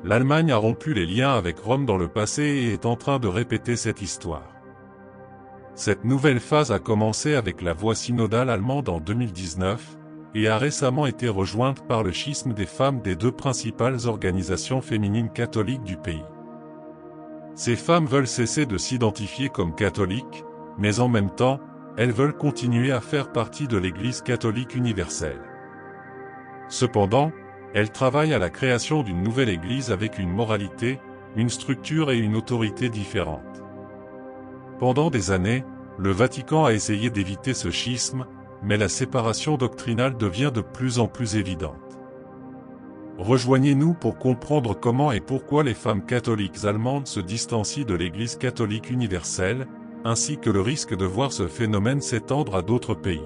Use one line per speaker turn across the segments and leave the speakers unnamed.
l'Allemagne a rompu les liens avec Rome dans le passé et est en train de répéter cette histoire. Cette nouvelle phase a commencé avec la voie synodale allemande en 2019, et a récemment été rejointe par le schisme des femmes des deux principales organisations féminines catholiques du pays. Ces femmes veulent cesser de s'identifier comme catholiques, mais en même temps, elles veulent continuer à faire partie de l'Église catholique universelle. Cependant, elles travaillent à la création d'une nouvelle Église avec une moralité, une structure et une autorité différentes. Pendant des années, le Vatican a essayé d'éviter ce schisme, mais la séparation doctrinale devient de plus en plus évidente. Rejoignez-nous pour comprendre comment et pourquoi les femmes catholiques allemandes se distancient de l'Église catholique universelle, ainsi que le risque de voir ce phénomène s'étendre à d'autres pays.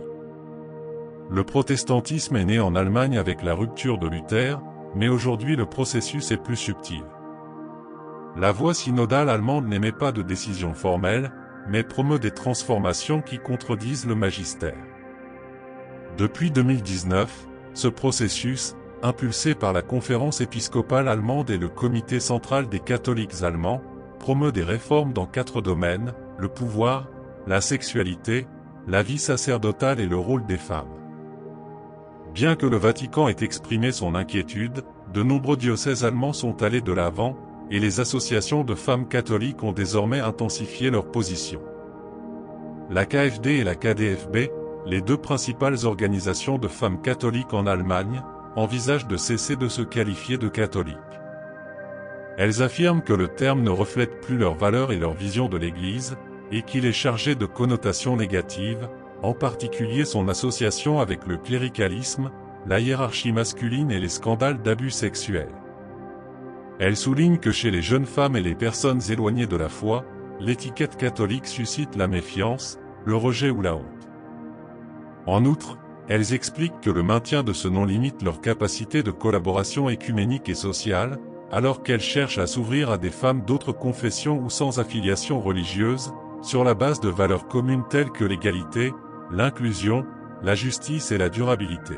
Le protestantisme est né en Allemagne avec la rupture de Luther, mais aujourd'hui le processus est plus subtil. La voie synodale allemande n'émet pas de décision formelle, mais promeut des transformations qui contredisent le magistère. Depuis 2019, ce processus, impulsé par la Conférence épiscopale allemande et le Comité central des catholiques allemands, promeut des réformes dans 4 domaines: le pouvoir, la sexualité, la vie sacerdotale et le rôle des femmes. Bien que le Vatican ait exprimé son inquiétude, de nombreux diocèses allemands sont allés de l'avant, et les associations de femmes catholiques ont désormais intensifié leur position. La KfD et la KdFB, les deux principales organisations de femmes catholiques en Allemagne, envisagent de cesser de se qualifier de catholiques. Elles affirment que le terme ne reflète plus leurs valeurs et leur vision de l'Église, et qu'il est chargé de connotations négatives, en particulier son association avec le cléricalisme, la hiérarchie masculine et les scandales d'abus sexuels. Elles soulignent que chez les jeunes femmes et les personnes éloignées de la foi, l'étiquette catholique suscite la méfiance, le rejet ou la honte. En outre, elles expliquent que le maintien de ce nom limite leur capacité de collaboration écuménique et sociale, alors qu'elles cherchent à s'ouvrir à des femmes d'autres confessions ou sans affiliation religieuse, sur la base de valeurs communes telles que l'égalité, l'inclusion, la justice et la durabilité.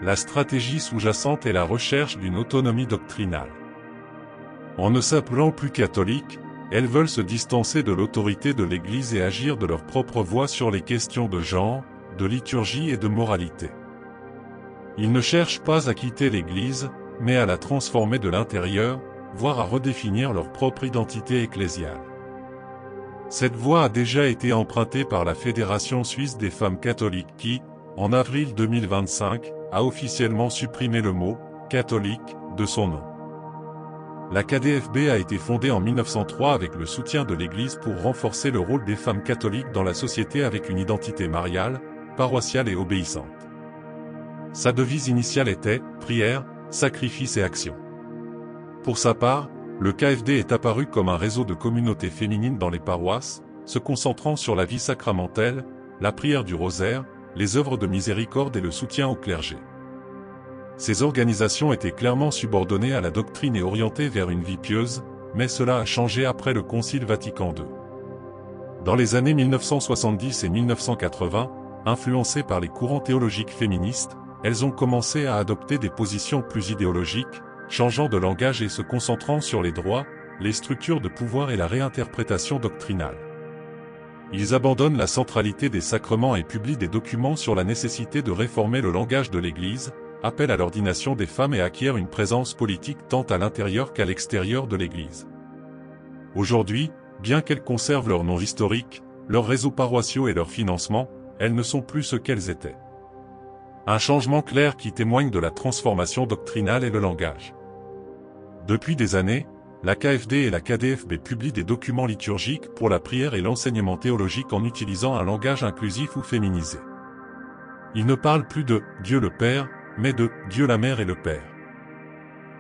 La stratégie sous-jacente est la recherche d'une autonomie doctrinale. En ne s'appelant plus catholiques, elles veulent se distancer de l'autorité de l'Église et agir de leur propre voix sur les questions de genre, de liturgie et de moralité. Ils ne cherchent pas à quitter l'Église, mais à la transformer de l'intérieur, voire à redéfinir leur propre identité ecclésiale. Cette voie a déjà été empruntée par la Fédération suisse des femmes catholiques qui, en avril 2025, a officiellement supprimé le mot « catholique » de son nom. La KdFB a été fondée en 1903 avec le soutien de l'Église pour renforcer le rôle des femmes catholiques dans la société avec une identité mariale, paroissiale et obéissante. Sa devise initiale était « prière, sacrifice et action ». Pour sa part, le KfD est apparu comme un réseau de communautés féminines dans les paroisses, se concentrant sur la vie sacramentelle, la prière du rosaire, les œuvres de miséricorde et le soutien au clergé. Ces organisations étaient clairement subordonnées à la doctrine et orientées vers une vie pieuse, mais cela a changé après le Concile Vatican II. Dans les années 1970 et 1980, influencées par les courants théologiques féministes, elles ont commencé à adopter des positions plus idéologiques, changeant de langage et se concentrant sur les droits, les structures de pouvoir et la réinterprétation doctrinale. Ils abandonnent la centralité des sacrements et publient des documents sur la nécessité de réformer le langage de l'Église, appellent à l'ordination des femmes et acquièrent une présence politique tant à l'intérieur qu'à l'extérieur de l'Église. Aujourd'hui, bien qu'elles conservent leur nom historique, leurs réseaux paroissiaux et leur financement, elles ne sont plus ce qu'elles étaient. Un changement clair qui témoigne de la transformation doctrinale et le langage. Depuis des années, la KfD et la KdFB publient des documents liturgiques pour la prière et l'enseignement théologique en utilisant un langage inclusif ou féminisé. Ils ne parlent plus de « Dieu le Père », mais de « Dieu la Mère et le Père ».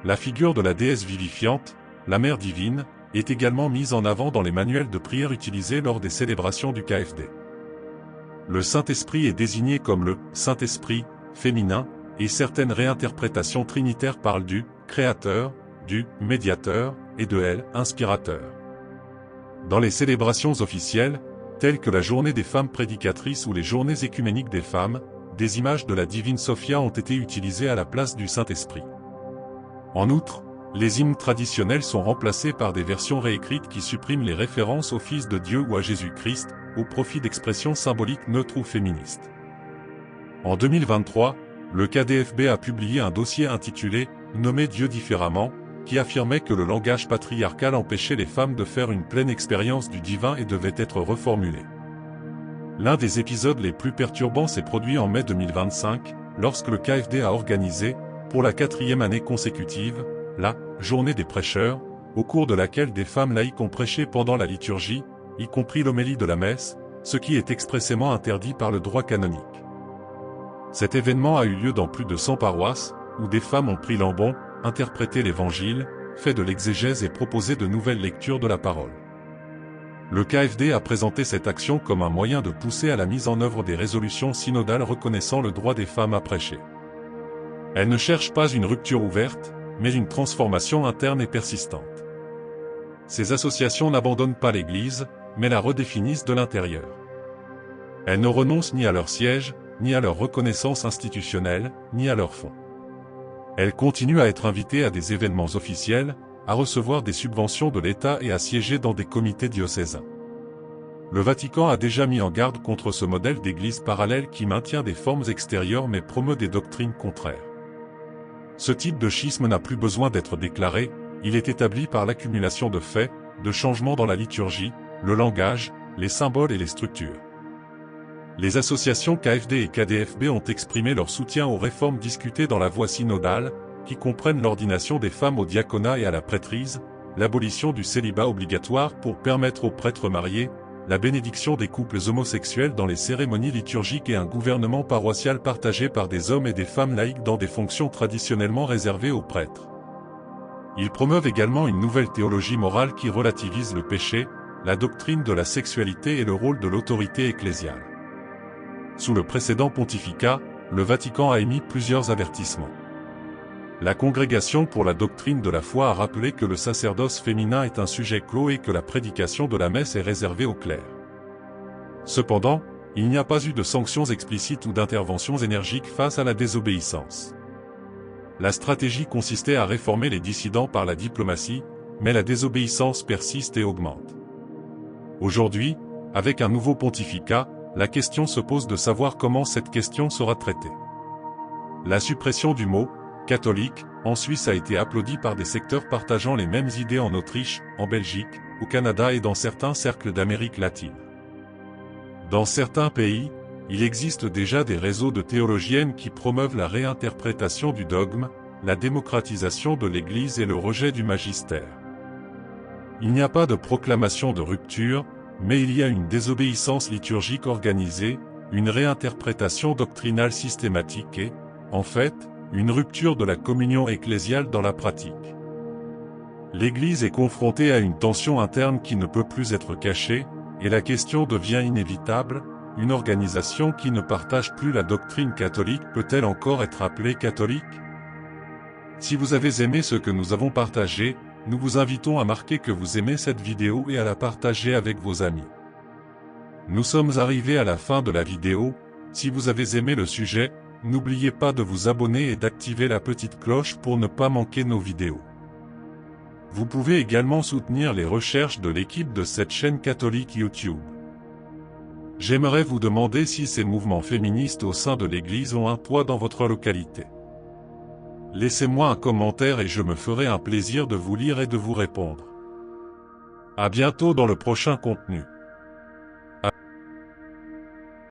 La figure de la déesse vivifiante, la Mère divine, est également mise en avant dans les manuels de prière utilisés lors des célébrations du KfD. Le Saint-Esprit est désigné comme le « Saint-Esprit » féminin, et certaines réinterprétations trinitaires parlent du « Créateur », du « Médiateur » et de « Elle, inspirateur ». Dans les célébrations officielles, telles que la Journée des femmes prédicatrices ou les Journées écuméniques des femmes, des images de la Divine Sophia ont été utilisées à la place du Saint-Esprit. En outre, Les hymnes traditionnels sont remplacés par des versions réécrites qui suppriment les références au Fils de Dieu ou à Jésus-Christ, au profit d'expressions symboliques neutres ou féministes. En 2023, le KDFB a publié un dossier intitulé « Nommer Dieu différemment », qui affirmait que le langage patriarcal empêchait les femmes de faire une pleine expérience du divin et devait être reformulé. L'un des épisodes les plus perturbants s'est produit en mai 2025, lorsque le KFD a organisé, pour la 4e année consécutive, la « Journée des prêcheurs », au cours de laquelle des femmes laïques ont prêché pendant la liturgie, y compris l'homélie de la messe, ce qui est expressément interdit par le droit canonique. Cet événement a eu lieu dans plus de 100 paroisses, où des femmes ont pris l'ambon, interprété l'évangile, fait de l'exégèse et proposé de nouvelles lectures de la parole. Le KFD a présenté cette action comme un moyen de pousser à la mise en œuvre des résolutions synodales reconnaissant le droit des femmes à prêcher. Elles ne cherchent pas une rupture ouverte, mais une transformation interne et persistante. Ces associations n'abandonnent pas l'Église, mais la redéfinissent de l'intérieur. Elles ne renoncent ni à leur siège, ni à leur reconnaissance institutionnelle, ni à leur fonds. Elles continuent à être invitées à des événements officiels, à recevoir des subventions de l'État et à siéger dans des comités diocésains. Le Vatican a déjà mis en garde contre ce modèle d'église parallèle qui maintient des formes extérieures mais promeut des doctrines contraires. Ce type de schisme n'a plus besoin d'être déclaré, il est établi par l'accumulation de faits, de changements dans la liturgie, le langage, les symboles et les structures. Les associations KFD et KDFB ont exprimé leur soutien aux réformes discutées dans la voie synodale, qui comprennent l'ordination des femmes au diaconat et à la prêtrise, l'abolition du célibat obligatoire pour permettre aux prêtres mariés, la bénédiction des couples homosexuels dans les cérémonies liturgiques et un gouvernement paroissial partagé par des hommes et des femmes laïques dans des fonctions traditionnellement réservées aux prêtres. Ils promeuvent également une nouvelle théologie morale qui relativise le péché, la doctrine de la sexualité et le rôle de l'autorité ecclésiale. Sous le précédent pontificat, le Vatican a émis plusieurs avertissements. La Congrégation pour la doctrine de la foi a rappelé que le sacerdoce féminin est un sujet clos et que la prédication de la messe est réservée aux clercs. Cependant, il n'y a pas eu de sanctions explicites ou d'interventions énergiques face à la désobéissance. La stratégie consistait à réformer les dissidents par la diplomatie, mais la désobéissance persiste et augmente. Aujourd'hui, avec un nouveau pontificat, la question se pose de savoir comment cette question sera traitée. La suppression du mot « catholique » en Suisse a été applaudie par des secteurs partageant les mêmes idées en Autriche, en Belgique, au Canada et dans certains cercles d'Amérique latine. Dans certains pays, il existe déjà des réseaux de théologiennes qui promeuvent la réinterprétation du dogme, la démocratisation de l'Église et le rejet du magistère. Il n'y a pas de proclamation de rupture, mais il y a une désobéissance liturgique organisée, une réinterprétation doctrinale systématique et, en fait, une rupture de la communion ecclésiale dans la pratique. L'Église est confrontée à une tension interne qui ne peut plus être cachée, et la question devient inévitable, une organisation qui ne partage plus la doctrine catholique peut-elle encore être appelée catholique? Si vous avez aimé ce que nous avons partagé, nous vous invitons à marquer que vous aimez cette vidéo et à la partager avec vos amis. Nous sommes arrivés à la fin de la vidéo, si vous avez aimé le sujet, n'oubliez pas de vous abonner et d'activer la petite cloche pour ne pas manquer nos vidéos. Vous pouvez également soutenir les recherches de l'équipe de cette chaîne catholique YouTube. J'aimerais vous demander si ces mouvements féministes au sein de l'Église ont un poids dans votre localité. Laissez-moi un commentaire et je me ferai un plaisir de vous lire et de vous répondre. À bientôt dans le prochain contenu.